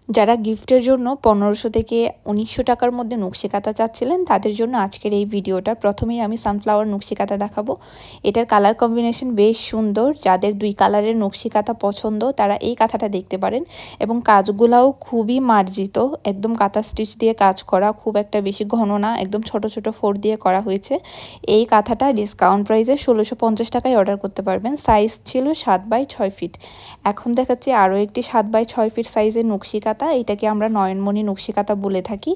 যারা গিফটের জন্য 1500 থেকে 1900 টাকার মধ্যে নকশি কাঁথা চাচ্ছিলেন তাদের জন্য আজকের এই ভিডিওটা। প্রথমেই আমি সানফ্লাওয়ার নকশি কাঁথা দেখাবো। এটার কালার কম্বিনেশন বেশ সুন্দর। যাদের 2 কালারের নকশি কাঁথা পছন্দ তারা এই কাঁথাটা দেখতে পারেন এবং কাজগুলাও খুবই মার্জিত, একদম কাঁথা স্টিচ দিয়ে কাজ করা, খুব একটা বেশি ঘন না, একদম ছোট ছোট ফোর দিয়ে করা হয়েছে। এই কাঁথাটা ডিসকাউন্ট প্রাইসে 1650 টাকায় অর্ডার করতে পারবেন। সাইজ ছিল 7x6 ফিট। এখন দেখাচ্ছি আরও একটি 7x6 ফিট সাইজের নকশি কাঁথা। এটাকে আমরা নয়নমণি নকশি কাঁথা বলে থাকি।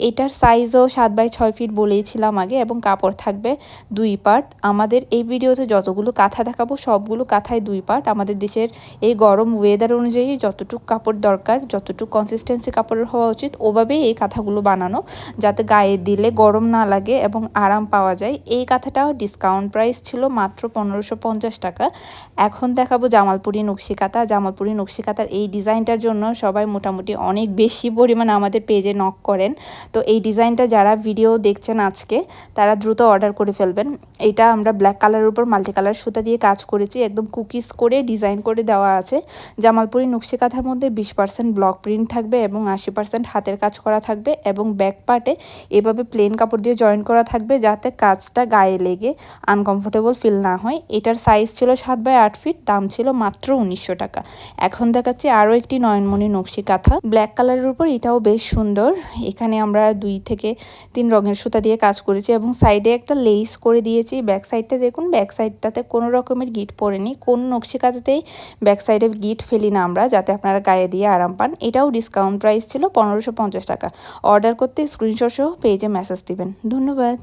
এটার সাইজও 7x6 ফিট বলেইছিলাম আগে এবং কাপড় থাকবে 2 পার্ট। আমাদের এই ভিডিওতে যতগুলো কাঁথা দেখাবো সবগুলো কাঁথায় 2 পার্ট। আমাদের দেশের এই গরম ওয়েদার অনুযায়ী যতটুকু কাপড় দরকার, যতটুকু কনসিস্টেন্সি কাপড়ের হওয়া উচিত ওভাবেই এই কাঁথাগুলো বানানো, যাতে গায়ে দিলে গরম না লাগে এবং আরাম পাওয়া যায়। এই কাঁথাটাও ডিসকাউন্ট প্রাইস ছিল মাত্র 1550 টাকা। এখন দেখাবো জামালপুরি নকশি কাঁথা। জামালপুরি নকশি কাঁথার এই ডিজাইনটার জন্য সবাই মোটামুটি অনেক বেশি পরিমাণে আমাদের পেজে নক করেন। তো এই ডিজাইনটা যারা ভিডিও দেখছেন আজকে তারা দ্রুত অর্ডার করে ফেলবেন। এটা আমরা ব্ল্যাক কালারের উপর মাল্টি কালার সুতা দিয়ে কাজ করেছি, একদম কুকিজ করে ডিজাইন করে দেওয়া আছে। জামালপুরি নকশি কাঁথার মধ্যে 20% ব্লক প্রিন্ট থাকবে এবং 80% হাতের কাজ করা থাকবে এবং ব্যাক পার্টে এভাবে প্লেন কাপড় দিয়ে জয়েন করা থাকবে যাতে কাজটা গায়ে লেগে আনকমফোর্টেবল ফিল না হয়। এটার সাইজ ছিল 7x8 ফিট, দাম ছিল মাত্র 1900 টাকা। এখন দেখাচ্ছি আরও একটি নয়নমণি নকশি কাঁথা ব্ল্যাক কালারের উপর। এটাও বেশ সুন্দর। এখানে আমরা 2 থেকে 3 রঙের সুতা দিয়ে কাজ করেছি এবং সাইডে একটা লেস করে দিয়েছি। ব্যাক সাইডটা দেখুন, ব্যাক সাইডটাতে কোনো রকমের গিট পড়েনি। কোন নকশি কাঁথাতেই ব্যাক সাইডে গিট ফেলি না আমরা, যাতে আপনারা গায়ে দিয়ে আরাম পান। এটাও ডিসকাউন্ট প্রাইস ছিল 1550 টাকা। অর্ডার করতে স্ক্রিনশট সহ পেজে মেসেজ দিবেন। ধন্যবাদ।